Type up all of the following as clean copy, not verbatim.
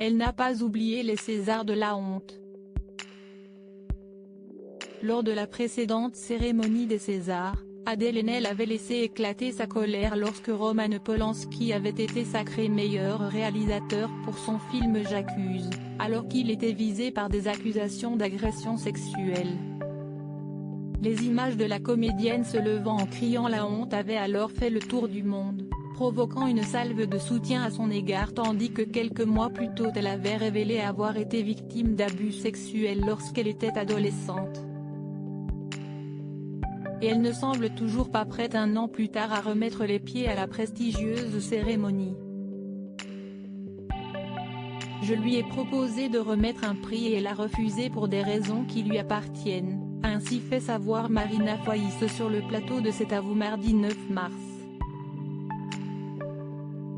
Elle n'a pas oublié les Césars de la honte. Lors de la précédente cérémonie des Césars, Adèle Haenel avait laissé éclater sa colère lorsque Roman Polanski avait été sacré meilleur réalisateur pour son film J'accuse, alors qu'il était visé par des accusations d'agression sexuelle. Les images de la comédienne se levant en criant la honte avaient alors fait le tour du monde, provoquant une salve de soutien à son égard tandis que quelques mois plus tôt elle avait révélé avoir été victime d'abus sexuels lorsqu'elle était adolescente. Et elle ne semble toujours pas prête un an plus tard à remettre les pieds à la prestigieuse cérémonie. Je lui ai proposé de remettre un prix et elle a refusé pour des raisons qui lui appartiennent, a ainsi fait savoir Marina Foïs sur le plateau de C'est à vous mardi 9 mars.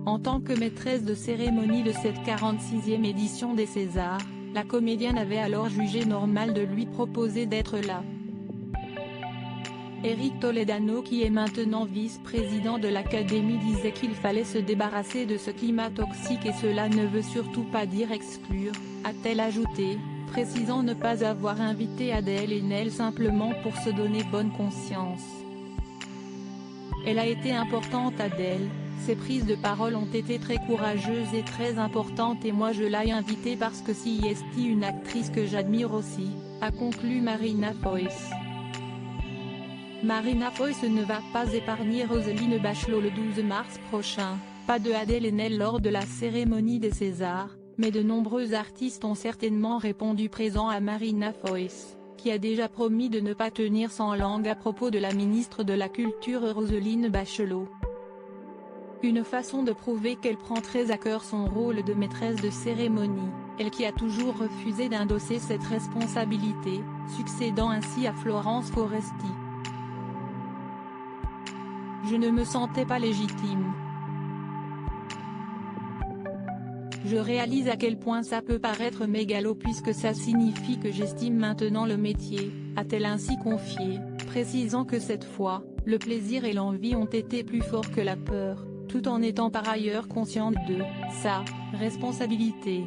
En tant que maîtresse de cérémonie de cette 46e édition des Césars, la comédienne avait alors jugé normal de lui proposer d'être là. Eric Toledano, qui est maintenant vice-président de l'Académie, disait qu'il fallait se débarrasser de ce climat toxique et cela ne veut surtout pas dire exclure, a-t-elle ajouté, précisant ne pas avoir invité Adèle Haenel simplement pour se donner bonne conscience. Elle a été importante Adèle, ses prises de parole ont été très courageuses et très importantes et moi je l'ai invitée parce que si est une actrice que j'admire aussi, a conclu Marina Foïs. Marina Foïs ne va pas épargner Roselyne Bachelot le 12 mars prochain, pas de Adèle Haenel lors de la cérémonie des Césars, mais de nombreux artistes ont certainement répondu présent à Marina Foïs, qui a déjà promis de ne pas tenir sans langue à propos de la ministre de la Culture Roselyne Bachelot. Une façon de prouver qu'elle prend très à cœur son rôle de maîtresse de cérémonie, elle qui a toujours refusé d'endosser cette responsabilité, succédant ainsi à Florence Foresti. Je ne me sentais pas légitime. Je réalise à quel point ça peut paraître mégalo puisque ça signifie que j'estime maintenant le métier, a-t-elle ainsi confié, précisant que cette fois, le plaisir et l'envie ont été plus forts que la peur, tout en étant par ailleurs consciente de sa responsabilité.